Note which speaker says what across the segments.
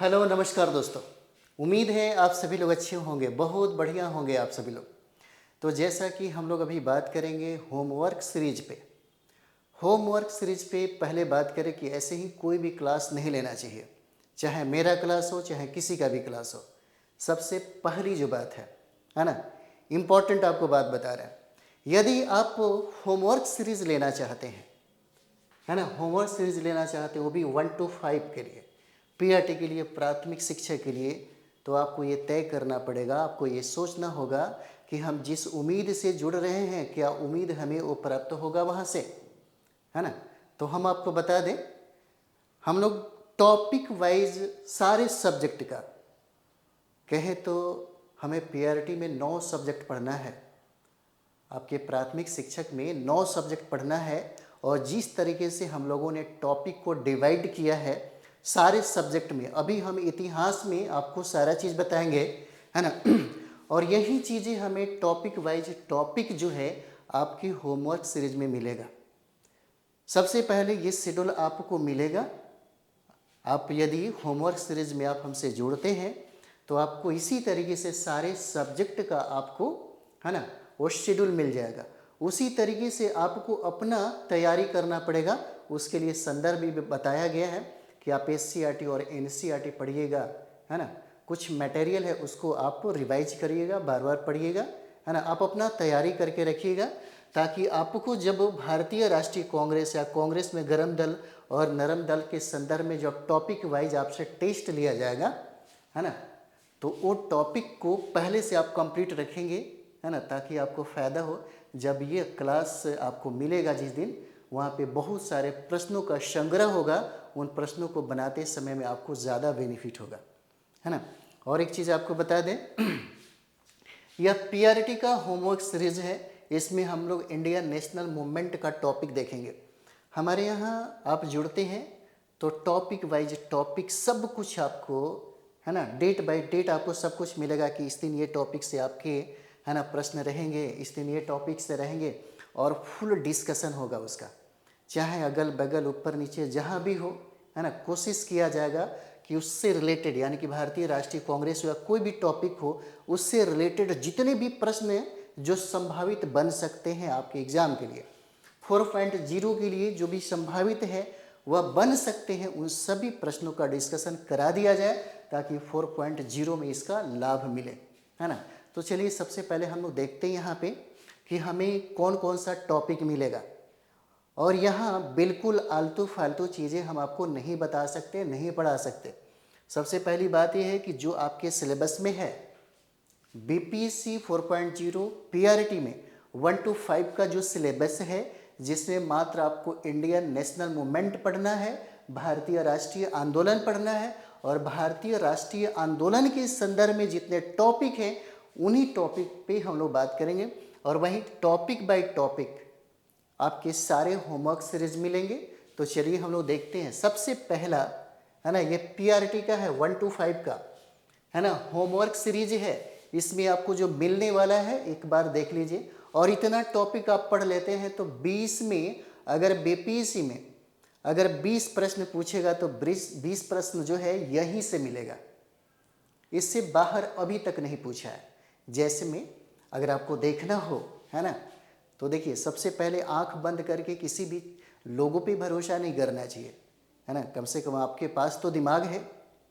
Speaker 1: Hello नमस्कार दोस्तों। उम्मीद है आप सभी लोग अच्छे होंगे, बहुत बढ़िया होंगे आप सभी लोग। तो जैसा कि हम लोग अभी बात करेंगे होमवर्क सीरीज पे। होमवर्क सीरीज पे पहले बात करें कि ऐसे ही कोई भी क्लास नहीं लेना चाहिए, चाहे मेरा क्लास हो चाहे किसी का भी क्लास हो। सबसे पहली जो बात है ना, इम्पॉर्टेंट आपको बात बता रहे हैं। यदि आप होमवर्क सीरीज लेना चाहते हैं, है ना, होमवर्क सीरीज लेना चाहते हो, वो भी 1 to 5 के लिए, पीआरटी के लिए, प्राथमिक शिक्षा के लिए, तो आपको ये तय करना पड़ेगा, आपको ये सोचना होगा कि हम जिस उम्मीद से जुड़ रहे हैं, क्या उम्मीद हमें वो प्राप्त होगा वहाँ से, है ना। तो हम आपको बता दें, हम लोग टॉपिक वाइज सारे सब्जेक्ट का कहें तो हमें पीआरटी में 9 सब्जेक्ट पढ़ना है। आपके प्राथमिक शिक्षक में 9 सब्जेक्ट पढ़ना है। और जिस तरीके से हम लोगों ने टॉपिक को डिवाइड किया है सारे सब्जेक्ट में, अभी हम इतिहास में आपको सारा चीज़ बताएंगे, है ना। और यही चीज़ें हमें टॉपिक वाइज टॉपिक जो है आपकी होमवर्क सीरीज में मिलेगा। सबसे पहले ये शेड्यूल आपको मिलेगा। आप यदि होमवर्क सीरीज में आप हमसे जुड़ते हैं तो आपको इसी तरीके से सारे सब्जेक्ट का आपको, है ना, वो शेड्यूल मिल जाएगा। उसी तरीके से आपको अपना तैयारी करना पड़ेगा। उसके लिए संदर्भ भी बताया गया है कि आप एससीईआरटी और एनसीईआरटी पढ़िएगा, है ना। कुछ मटेरियल है उसको आप रिवाइज करिएगा, बार बार पढ़िएगा, है ना। आप अपना तैयारी करके रखिएगा ताकि आपको जब भारतीय राष्ट्रीय कांग्रेस या कांग्रेस में गरम दल और नरम दल के संदर्भ में जब टॉपिक वाइज आपसे टेस्ट लिया जाएगा, है ना, तो वो टॉपिक को पहले से आप कंप्लीट रखेंगे, है ना, ताकि आपको फ़ायदा हो। जब ये क्लास आपको मिलेगा जिस दिन, वहाँ पे बहुत सारे प्रश्नों का संग्रह होगा। उन प्रश्नों को बनाते समय में आपको ज़्यादा बेनिफिट होगा, है ना। और एक चीज़ आपको बता दें, यह पीआरटी का होमवर्क सीरीज है। इसमें हम लोग इंडियन नेशनल मूवमेंट का टॉपिक देखेंगे। हमारे यहाँ आप जुड़ते हैं तो टॉपिक वाइज टॉपिक सब कुछ आपको, है ना, डेट बाय डेट आपको सब कुछ मिलेगा कि इस दिन ये टॉपिक से आपके, है ना, प्रश्न रहेंगे, इस दिन ये टॉपिक से रहेंगे। और फुल डिस्कशन होगा उसका, चाहे अगल बगल ऊपर नीचे जहाँ भी हो, है ना। कोशिश किया जाएगा कि उससे रिलेटेड, यानी कि भारतीय राष्ट्रीय कांग्रेस या कोई भी टॉपिक हो, उससे रिलेटेड जितने भी प्रश्न जो संभावित बन सकते हैं आपके एग्जाम के लिए, 4.0 के लिए जो भी संभावित है वह बन सकते हैं, उन सभी प्रश्नों का डिस्कशन करा दिया जाए ताकि 4.0 में इसका लाभ मिले, है ना। तो चलिए सबसे पहले हम लोग देखते हैं यहाँ पे कि हमें कौन कौन सा टॉपिक मिलेगा। और यहाँ बिल्कुल आलतू फालतू चीज़ें हम आपको नहीं बता सकते, नहीं पढ़ा सकते। सबसे पहली बात यह है कि जो आपके सिलेबस में है बीपीएससी 4.0 पीआरटी में 1 to 5 का जो सिलेबस है, जिसमें मात्र आपको इंडियन नेशनल मूवमेंट पढ़ना है, भारतीय राष्ट्रीय आंदोलन पढ़ना है, और भारतीय राष्ट्रीय आंदोलन के संदर्भ में जितने टॉपिक हैं उन्हीं टॉपिक पे हम लोग बात करेंगे। और वहीं टॉपिक बाय टॉपिक आपके सारे होमवर्क सीरीज मिलेंगे। तो चलिए हम लोग देखते हैं। सबसे पहला, है ना, ये पीआरटी का है 1 to 5 का, है ना, होमवर्क सीरीज है। इसमें आपको जो मिलने वाला है एक बार देख लीजिए। और इतना टॉपिक आप पढ़ लेते हैं तो 20 में, अगर बीपीएससी में अगर 20 प्रश्न पूछेगा तो 20 प्रश्न जो है यहीं से मिलेगा, इससे बाहर अभी तक नहीं पूछा है। जैसे में अगर आपको देखना हो, है ना, तो देखिए सबसे पहले आंख बंद करके किसी भी लोगों पे भरोसा नहीं करना चाहिए, है ना। कम से कम आपके पास तो दिमाग है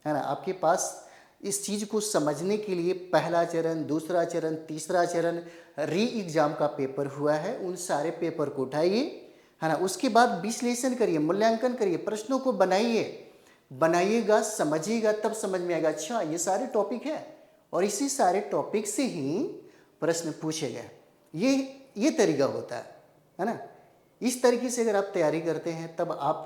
Speaker 1: ना, आपके पास इस चीज़ को समझने के लिए पहला चरण, दूसरा चरण, तीसरा चरण, री एग्ज़ाम का पेपर हुआ है, उन सारे पेपर को उठाइए, है ना। उसके बाद विश्लेषण करिए, मूल्यांकन करिए, प्रश्नों को बनाइएगा, समझिएगा, तब समझ में आएगा अच्छा ये सारे टॉपिक है और इसी सारे टॉपिक से ही प्रश्न पूछे गए। ये तरीका होता है ना। इस तरीके से अगर आप तैयारी करते हैं तब आप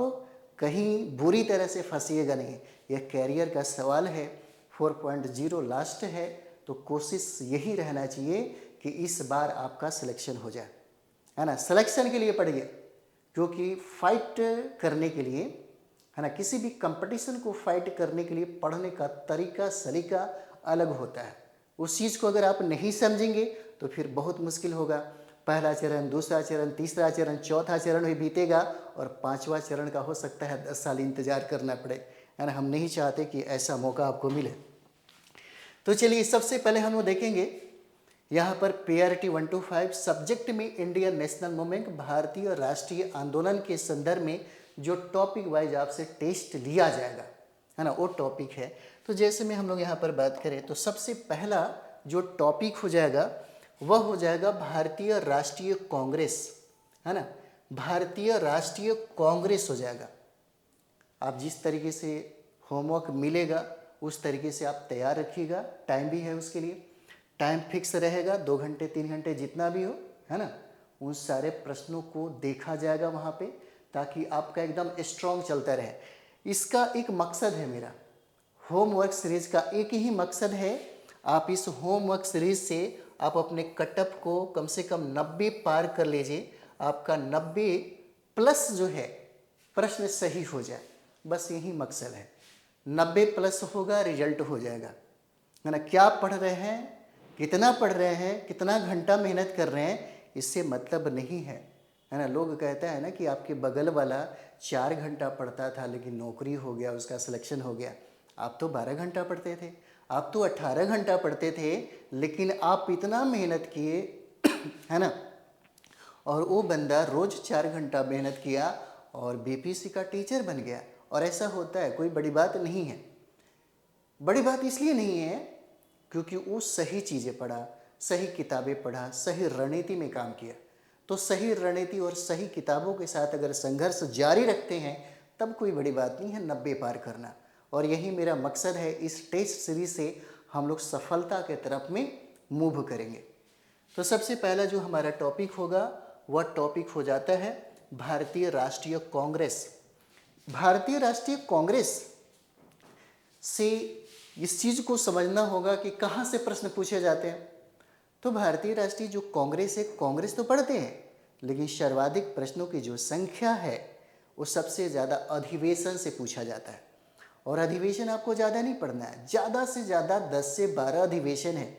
Speaker 1: कहीं बुरी तरह से फंसिएगा नहीं। यह कैरियर का सवाल है, 4.0 लास्ट है, तो कोशिश यही रहना चाहिए कि इस बार आपका सिलेक्शन हो जाए, है ना। सिलेक्शन के लिए पढ़िए, क्योंकि फाइट करने के लिए, है ना, किसी भी कंपटीशन को फाइट करने के लिए पढ़ने का तरीका सलीका अलग होता है। उस चीज़ को अगर आप नहीं समझेंगे तो फिर बहुत मुश्किल होगा। पहला चरण, दूसरा चरण, तीसरा चरण, चौथा चरण भी बीतेगा और 5वां चरण का हो सकता है 10 साल इंतजार करना पड़े। है ना, हम नहीं चाहते कि ऐसा मौका आपको मिले। तो चलिए सबसे पहले हम लोग देखेंगे यहाँ पर PRT 125 सब्जेक्ट में इंडियन नेशनल मूवमेंट, भारतीय राष्ट्रीय आंदोलन के संदर्भ में जो टॉपिक वाइज आपसे टेस्ट लिया जाएगा, है ना, वो टॉपिक है। तो जैसे में हम लोग यहाँ पर बात करें तो सबसे पहला जो टॉपिक हो जाएगा वह हो जाएगा भारतीय राष्ट्रीय कांग्रेस, है ना, भारतीय राष्ट्रीय कांग्रेस हो जाएगा। आप जिस तरीके से होमवर्क मिलेगा उस तरीके से आप तैयार रखिएगा, टाइम भी है उसके लिए, टाइम फिक्स रहेगा, 2 घंटे 3 घंटे जितना भी हो, है ना, उन सारे प्रश्नों को देखा जाएगा वहाँ पे, ताकि आपका एकदम स्ट्रॉन्ग चलता रहे। इसका एक मकसद है, मेरा होमवर्क सीरीज का एक ही मकसद है, आप इस होमवर्क सीरीज से आप अपने कटअप को कम से कम 90 पार कर लीजिए, आपका 90 प्लस जो है प्रश्न सही हो जाए, बस यही मकसद है। 90 प्लस होगा, रिजल्ट हो जाएगा, है ना। क्या पढ़ रहे हैं, कितना पढ़ रहे हैं, कितना घंटा मेहनत कर रहे हैं, इससे मतलब नहीं है, है ना। लोग कहते हैं ना कि आपके बगल वाला 4 घंटा पढ़ता था लेकिन नौकरी हो गया, उसका सिलेक्शन हो गया। आप तो 12 घंटा पढ़ते थे, आप तो 18 घंटा पढ़ते थे, लेकिन आप इतना मेहनत किए है ना, और वो बंदा रोज़ 4 घंटा मेहनत किया और BPSC का टीचर बन गया। और ऐसा होता है, कोई बड़ी बात नहीं है। बड़ी बात इसलिए नहीं है क्योंकि वो सही चीज़ें पढ़ा, सही किताबें पढ़ा, सही रणनीति में काम किया। तो सही रणनीति और सही किताबों के साथ अगर संघर्ष जारी रखते हैं तब कोई बड़ी बात नहीं है 90 पार करना। और यही मेरा मकसद है, इस टेस्ट सीरीज से हम लोग सफलता के तरफ में मूव करेंगे। तो सबसे पहला जो हमारा टॉपिक होगा वह टॉपिक हो जाता है भारतीय राष्ट्रीय कांग्रेस। भारतीय राष्ट्रीय कांग्रेस से इस चीज़ को समझना होगा कि कहाँ से प्रश्न पूछे जाते हैं। तो भारतीय राष्ट्रीय जो कांग्रेस है, कांग्रेस तो पढ़ते हैं, लेकिन सर्वाधिक प्रश्नों की जो संख्या है वो सबसे ज़्यादा अधिवेशन से पूछा जाता है। और अधिवेशन आपको ज़्यादा नहीं पढ़ना है, ज़्यादा से ज़्यादा 10 से 12 अधिवेशन है।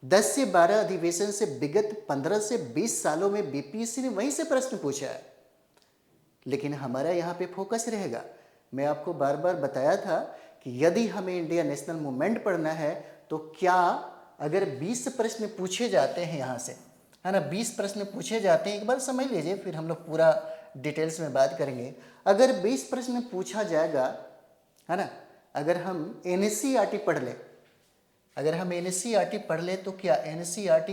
Speaker 1: 10 से 12 अधिवेशन से विगत 15 से 20 सालों में BPSC ने वहीं से प्रश्न पूछा है। लेकिन हमारा यहाँ पे फोकस रहेगा, मैं आपको बार बार बताया था कि यदि हमें इंडिया नेशनल मूवमेंट पढ़ना है तो क्या अगर 20 प्रश्न पूछे जाते हैं यहाँ से, है ना, 20 प्रश्न पूछे जाते हैं, एक बार समझ लीजिए, फिर हम लोग पूरा डिटेल्स में बात करेंगे। अगर 20 प्रश्न पूछा जाएगा, है ना, अगर हम NCERT पढ़ लें, अगर हम NCERT पढ़ लें तो क्या NCERT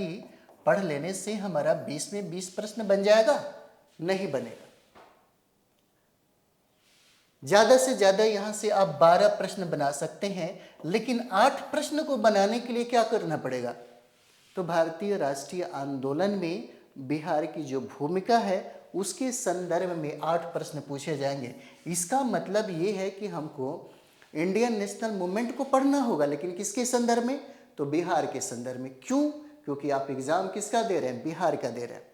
Speaker 1: पढ़ लेने से हमारा 20 में 20 प्रश्न बन जाएगा? नहीं बनेगा। ज़्यादा से ज़्यादा यहाँ से आप 12 प्रश्न बना सकते हैं, लेकिन 8 प्रश्न को बनाने के लिए क्या करना पड़ेगा? तो भारतीय राष्ट्रीय आंदोलन में बिहार की जो भूमिका है उसके संदर्भ में 8 प्रश्न पूछे जाएंगे। इसका मतलब ये है कि हमको इंडियन नेशनल मूवमेंट को पढ़ना होगा, लेकिन किसके संदर्भ में? तो बिहार के संदर्भ में। क्यों? क्योंकि आप एग्ज़ाम किसका दे रहे हैं? बिहार का दे रहे हैं।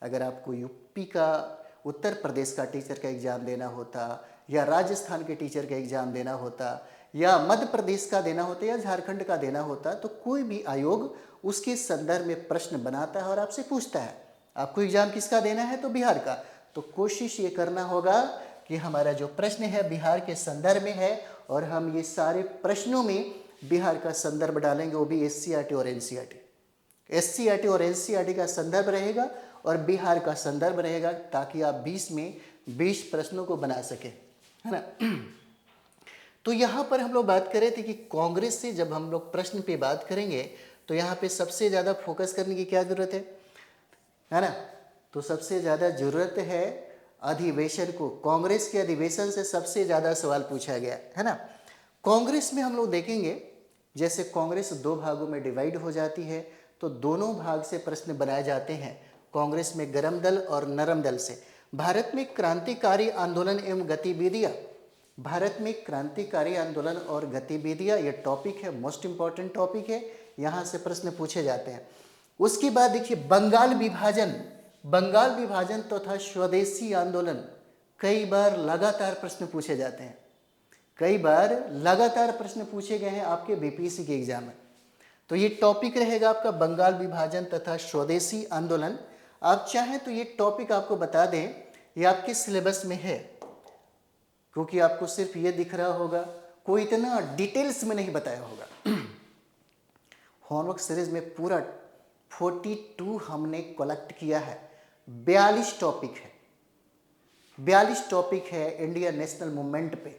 Speaker 1: अगर आपको यूपी का, उत्तर प्रदेश का टीचर का एग्ज़ाम देना होता, या राजस्थान के टीचर का एग्ज़ाम देना होता, या मध्य प्रदेश का देना होता, या झारखंड का देना होता, तो कोई भी आयोग उसके संदर्भ में प्रश्न बनाता है और आपसे पूछता है आपको एग्ज़ाम किसका देना है, तो बिहार का। तो कोशिश ये करना होगा कि हमारा जो प्रश्न है बिहार के संदर्भ में है, और हम ये सारे प्रश्नों में बिहार का संदर्भ डालेंगे, वो भी SCERT और NCERT। SCERT और NCERT का संदर्भ रहेगा और बिहार का संदर्भ रहेगा, ताकि आप 20 में 20 प्रश्नों को बना सकें, है ना। तो यहाँ पर हम लोग बात कर रहे थे कि कांग्रेस से जब हम लोग प्रश्न पे बात करेंगे तो यहाँ पे सबसे ज़्यादा फोकस करने की क्या ज़रूरत है ना। तो सबसे ज़्यादा ज़रूरत है अधिवेशन को। कांग्रेस के अधिवेशन से सबसे ज़्यादा सवाल पूछा गया है ना। कांग्रेस में हम लोग देखेंगे, जैसे कांग्रेस 2 भागों में डिवाइड हो जाती है, तो दोनों भाग से प्रश्न बनाए जाते हैं। कांग्रेस में गर्म दल और नरम दल से। भारत में क्रांतिकारी आंदोलन एवं गतिविधियाँ, भारत में क्रांतिकारी आंदोलन और गतिविधियाँ, ये टॉपिक है, मोस्ट इम्पॉर्टेंट टॉपिक है, यहाँ से प्रश्न पूछे जाते हैं। उसके बाद देखिए बंगाल विभाजन, बंगाल विभाजन तथा स्वदेशी आंदोलन, कई बार लगातार प्रश्न पूछे जाते हैं, कई बार लगातार प्रश्न पूछे गए हैं आपके BPSC के एग्जाम में। तो ये टॉपिक रहेगा आपका बंगाल विभाजन तथा स्वदेशी आंदोलन। आप चाहें तो ये टॉपिक आपको बता दें, ये आपके सिलेबस में है, क्योंकि आपको सिर्फ ये दिख रहा होगा, कोई इतना डिटेल्स में नहीं बताया होगा। होमवर्क सीरीज में पूरा 42 हमने कलेक्ट किया है, 42 टॉपिक है, 42 टॉपिक है इंडिया नेशनल मूवमेंट पे।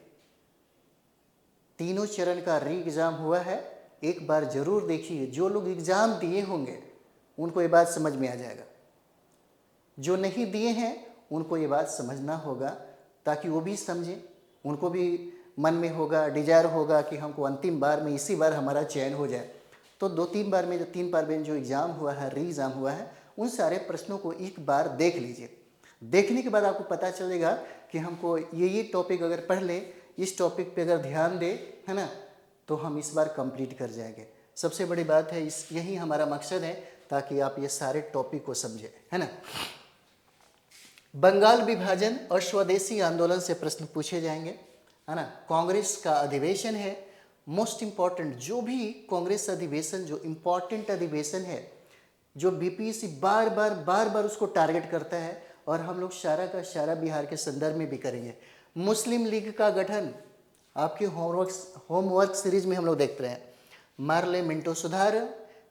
Speaker 1: तीनों चरण का री एग्ज़ाम हुआ है, एक बार जरूर देखिए। जो लोग एग्ज़ाम दिए होंगे उनको ये बात समझ में आ जाएगा, जो नहीं दिए हैं उनको ये बात समझना होगा, ताकि वो भी समझें, उनको भी मन में होगा, डिजायर होगा कि हमको अंतिम बार में इसी बार हमारा चयन हो जाए। तो 2-3 बार में, जो 3 बार में जो एग्ज़ाम हुआ है, री एग्ज़ाम हुआ है, उन सारे प्रश्नों को एक बार देख लीजिए। देखने के बाद आपको पता चलेगा कि हमको ये टॉपिक अगर पढ़ लें, इस टॉपिक पे अगर ध्यान दें, है ना, तो हम इस बार कंप्लीट कर जाएंगे। सबसे बड़ी बात है, यही हमारा मकसद है, ताकि आप ये सारे टॉपिक को समझें, है ना। बंगाल विभाजन और स्वदेशी आंदोलन से प्रश्न पूछे जाएंगे, है ना। कांग्रेस का अधिवेशन है, मोस्ट इम्पॉर्टेंट, जो भी कांग्रेस अधिवेशन, जो इम्पॉर्टेंट अधिवेशन है, जो बीपीएससी बार बार उसको टारगेट करता है, और हम लोग सारा का सारा बिहार के संदर्भ में भी करेंगे। मुस्लिम लीग का गठन आपके होमवर्क सीरीज में हम लोग देखते हैं। मार्ले मिंटो सुधार,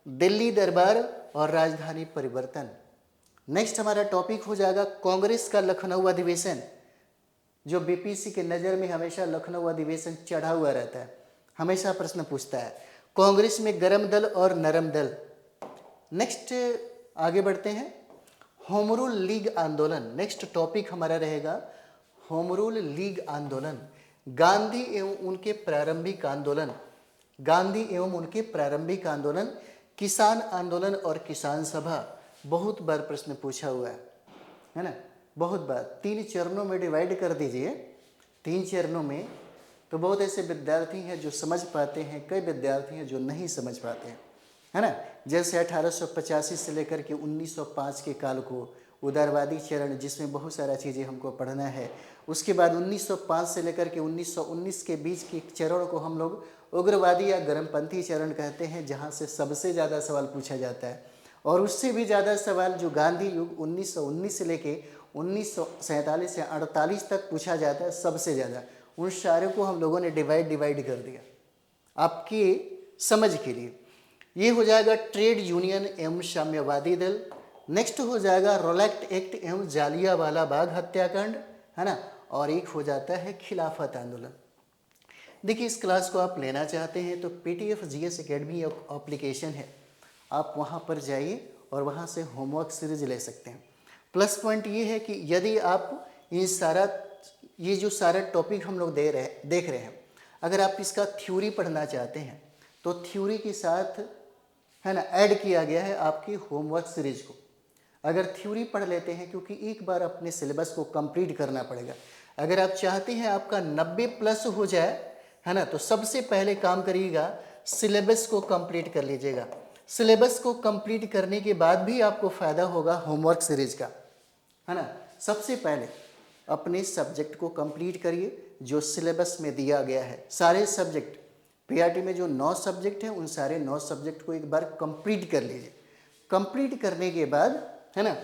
Speaker 1: दिल्ली दरबार और राजधानी परिवर्तन। नेक्स्ट हमारा टॉपिक हो जाएगा कांग्रेस का लखनऊ अधिवेशन, जो बीपीएससी के नज़र में हमेशा लखनऊ अधिवेशन चढ़ा हुआ रहता है, हमेशा प्रश्न पूछता है। कांग्रेस में गरम दल और नरम दल। नेक्स्ट आगे बढ़ते हैं, होम रूल लीग आंदोलन। नेक्स्ट टॉपिक हमारा रहेगा होम रूल लीग आंदोलन, गांधी एवं उनके प्रारंभिक आंदोलन, गांधी एवं उनके प्रारंभिक आंदोलन, किसान आंदोलन और किसान सभा। बहुत बार प्रश्न पूछा हुआ है ना, बहुत बार। 3 चरणों में डिवाइड कर दीजिए, 3 चरणों में, तो बहुत ऐसे विद्यार्थी हैं जो समझ पाते हैं, कई विद्यार्थी हैं जो नहीं समझ पाते हैं, है ना। जैसे 1885 से लेकर के 1905 के काल को उदारवादी चरण, जिसमें बहुत सारा चीज़ें हमको पढ़ना है। उसके बाद 1905 से लेकर के 1919 के बीच के चरण को हम लोग उग्रवादी या गर्मपंथी चरण कहते हैं, जहाँ से सबसे ज़्यादा सवाल पूछा जाता है। और उससे भी ज़्यादा सवाल जो गांधी युग 1919 से लेके 1947 या 48 तक पूछा जाता है, सबसे ज़्यादा, उन सारे को हम लोगों ने डिवाइड कर दिया आपकी समझ के लिए। ये हो जाएगा ट्रेड यूनियन एवं साम्यवादी दल। नेक्स्ट हो जाएगा रोलेक्ट एक्ट एवं जालियांवाला बाग हत्याकांड, है ना। और एक हो जाता है खिलाफत आंदोलन। देखिए, इस क्लास को आप लेना चाहते हैं तो पीटीएफ जीएस एकेडमी एप्लीकेशन है, आप वहाँ पर जाइए और वहाँ से होमवर्क सीरीज ले सकते हैं। प्लस पॉइंट ये है कि यदि आप ये जो सारा टॉपिक हम लोग देख रहे हैं, अगर आप इसका थ्योरी पढ़ना चाहते हैं तो थ्योरी के साथ, है ना, ऐड किया गया है आपकी होमवर्क सीरीज को। अगर थ्योरी पढ़ लेते हैं, क्योंकि एक बार अपने सिलेबस को कंप्लीट करना पड़ेगा। अगर आप चाहते हैं आपका 90+ हो जाए, है ना, तो सबसे पहले काम करिएगा, सिलेबस को कंप्लीट कर लीजिएगा। सिलेबस को कंप्लीट करने के बाद भी आपको फ़ायदा होगा होमवर्क सीरीज का, है ना। सबसे पहले अपने सब्जेक्ट को कंप्लीट करिए जो सिलेबस में दिया गया है। सारे सब्जेक्ट, पीआरटी में जो 9 सब्जेक्ट हैं, उन सारे 9 सब्जेक्ट को एक बार कंप्लीट कर लीजिए। कंप्लीट करने के बाद, है ना,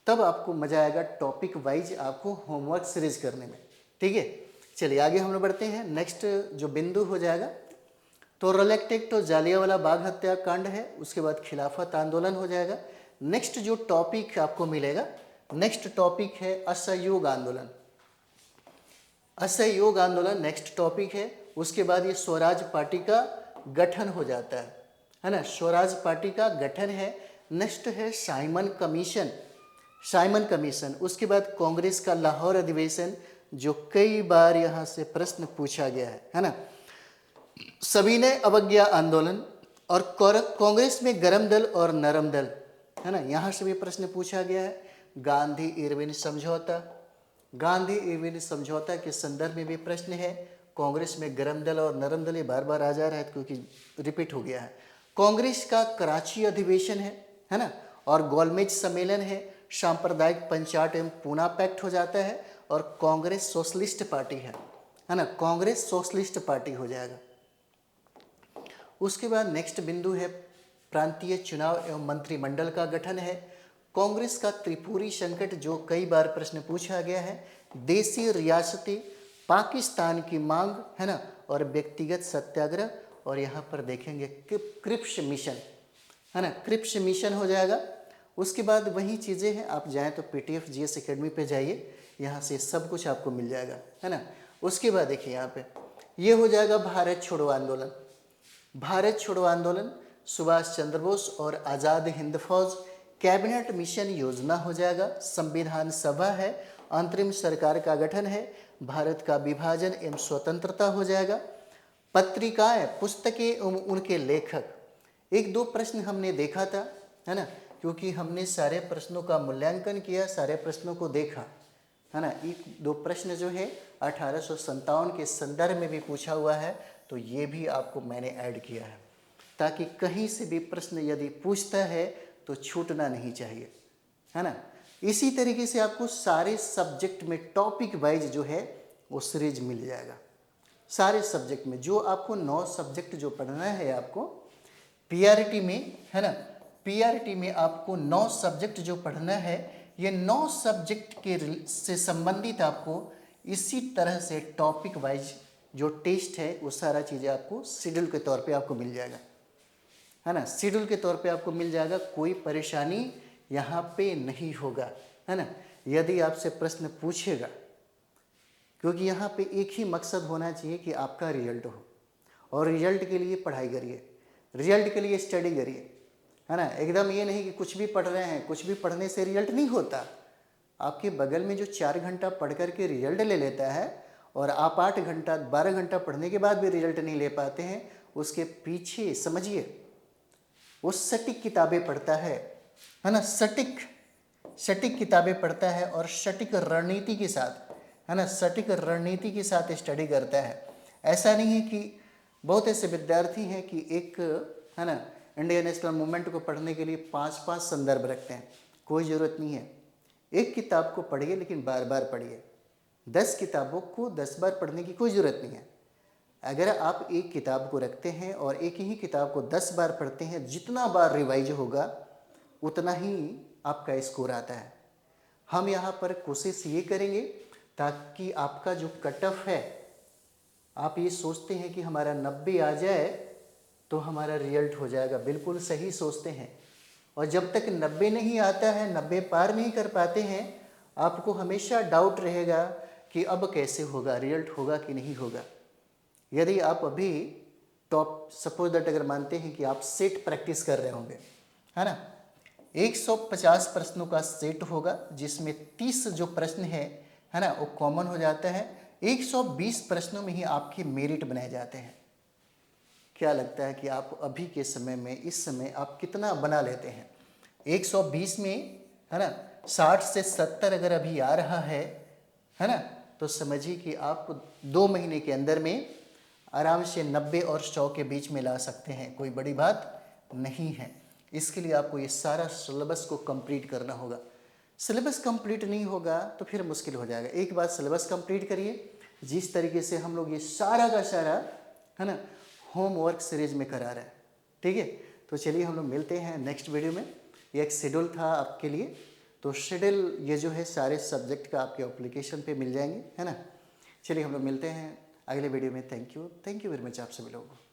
Speaker 1: तब आपको मज़ा आएगा टॉपिक वाइज आपको होमवर्क सीरीज करने में। ठीक है, चलिए आगे हम लोग बढ़ते हैं। नेक्स्ट जो बिंदु हो जाएगा, तो रोलेक्ट एक्ट और जालियांवाला बाग हत्याकांड है, उसके बाद खिलाफत आंदोलन हो जाएगा। नेक्स्ट जो टॉपिक आपको मिलेगा, नेक्स्ट टॉपिक है असहयोग आंदोलन। असहयोग आंदोलन नेक्स्ट टॉपिक है। उसके बाद ये स्वराज पार्टी का गठन हो जाता है ना, स्वराज पार्टी का गठन है। नेक्स्ट है साइमन कमीशन, साइमन कमीशन। उसके बाद कांग्रेस का लाहौर अधिवेशन, जो कई बार यहाँ से प्रश्न पूछा गया है ना। सविनय अवज्ञा आंदोलन और कांग्रेस में गरम दल और नरम दल, है ना, यहाँ से भी प्रश्न पूछा गया है। गांधी इरविन समझौता, गांधी इरविन समझौता के संदर्भ में भी प्रश्न है। कांग्रेस में गरम दल और नरम दल, ये बार बार आ जा रहा है क्योंकि रिपीट हो गया है। कांग्रेस का कराची अधिवेशन है ना, और गोलमेज सम्मेलन है। सांप्रदायिक पंचायत एवं पूना पैक्ट हो जाता है। और कांग्रेस सोशलिस्ट पार्टी है ना, कांग्रेस सोशलिस्ट पार्टी हो जाएगा। उसके बाद नेक्स्ट बिंदु है प्रांतीय चुनाव एवं मंत्रिमंडल का गठन है। कांग्रेस का त्रिपुरी संकट, जो कई बार प्रश्न पूछा गया है। देशी रियासती पाकिस्तान की मांग, है ना, और व्यक्तिगत सत्याग्रह, और यहाँ पर देखेंगे क्रिप्स मिशन, है ना, क्रिप्स मिशन हो जाएगा। उसके बाद वही चीज़ें हैं, आप जाएँ तो पीटीएफ जीएस एकेडमी पे जाइए, यहाँ से सब कुछ आपको मिल जाएगा, है ना। उसके बाद देखिए यहाँ पे ये हो जाएगा भारत छोड़ो आंदोलन। भारत छोड़ो आंदोलन, सुभाष चंद्र बोस और आज़ाद हिंद फौज, कैबिनेट मिशन योजना हो जाएगा, संविधान सभा है, अंतरिम सरकार का गठन है, भारत का विभाजन एवं स्वतंत्रता हो जाएगा, पत्रिकाएं, पुस्तकें उनके लेखक। एक दो प्रश्न हमने देखा था, है ना, क्योंकि हमने सारे प्रश्नों का मूल्यांकन किया, सारे प्रश्नों को देखा, है ना। एक दो प्रश्न जो है 1857 के संदर्भ में भी पूछा हुआ है, तो ये भी आपको मैंने ऐड किया है, ताकि कहीं से भी प्रश्न यदि पूछता है तो छूटना नहीं चाहिए, है ना। इसी तरीके से आपको सारे सब्जेक्ट में टॉपिक वाइज जो है वो सीरीज मिल जाएगा। सारे सब्जेक्ट में जो आपको 9 सब्जेक्ट जो पढ़ना है आपको पीआरटी में, है ना, पीआरटी में आपको 9 सब्जेक्ट जो पढ़ना है, ये 9 सब्जेक्ट के से संबंधित आपको इसी तरह से टॉपिक वाइज जो टेस्ट है वो सारा चीज़ें आपको शेड्यूल के तौर पे आपको मिल जाएगा, है ना, शेड्यूल के तौर पे आपको मिल जाएगा। कोई परेशानी यहाँ पे नहीं होगा, है ना, यदि आपसे प्रश्न पूछेगा, क्योंकि यहाँ पे एक ही मकसद होना चाहिए कि आपका रिजल्ट हो, और रिजल्ट के लिए पढ़ाई करिए, रिजल्ट के लिए स्टडी करिए, है ना। एकदम ये नहीं कि कुछ भी पढ़ रहे हैं, कुछ भी पढ़ने से रिजल्ट नहीं होता। आपके बगल में जो 4 घंटा पढ़ करके रिजल्ट ले लेता है और आप 8 घंटा 12 घंटा पढ़ने के बाद भी रिजल्ट नहीं ले पाते हैं, उसके पीछे समझिए वो सटीक किताबें पढ़ता है ना, सटीक किताबें पढ़ता है और सटीक रणनीति के साथ, है ना, सटीक रणनीति के साथ स्टडी करता है। ऐसा नहीं है कि बहुत ऐसे विद्यार्थी हैं कि एक, है ना, इंडियन नेशनल मूवमेंट को पढ़ने के लिए 5-5 संदर्भ रखते हैं। कोई ज़रूरत नहीं है, एक किताब को पढ़िए लेकिन बार बार पढ़िए। 10 किताबों को 10 बार पढ़ने की कोई ज़रूरत नहीं है। अगर आप एक किताब को रखते हैं और एक ही किताब को 10 बार पढ़ते हैं, जितना बार रिवाइज होगा उतना ही आपका स्कोर आता है। हम यहाँ पर कोशिश ये करेंगे ताकि आपका जो कट ऑफ है, आप ये सोचते हैं कि हमारा 90 आ जाए तो हमारा रिजल्ट हो जाएगा, बिल्कुल सही सोचते हैं। और जब तक 90 नहीं आता है, 90 पार नहीं कर पाते हैं, आपको हमेशा डाउट रहेगा कि अब कैसे होगा, रिजल्ट होगा कि नहीं होगा। यदि आप अभी टॉप, सपोज दैट अगर मानते हैं कि आप सेट प्रैक्टिस कर रहे होंगे, है ना, 150 प्रश्नों का सेट होगा जिसमें 30 जो प्रश्न है ना, वो कॉमन हो जाता है। 120 प्रश्नों में ही आपके मेरिट बनाए जाते हैं। क्या लगता है कि आप अभी के समय में, इस समय आप कितना बना लेते हैं? 120 में, है ना, 60 से 70 अगर अभी आ रहा है ना, तो समझिए कि आप 2 महीने के अंदर में आराम से 90 और 100 के बीच में ला सकते हैं। कोई बड़ी बात नहीं है। इसके लिए आपको ये सारा सिलेबस को कंप्लीट करना होगा। सिलेबस कंप्लीट नहीं होगा तो फिर मुश्किल हो जाएगा। एक बार सिलेबस कंप्लीट करिए, जिस तरीके से हम लोग ये सारा का सारा, है ना, होमवर्क सीरीज में करा रहे हैं, ठीक है। तो चलिए हम लोग मिलते हैं नेक्स्ट वीडियो में। ये एक शेड्यूल था आपके लिए, तो शेड्यूल ये जो है सारे सब्जेक्ट का आपके एप्लीकेशन पे मिल जाएंगे, है ना। चलिए हम लोग मिलते हैं अगले वीडियो में। थैंक यू वेरी मच आप सभी लोगों को।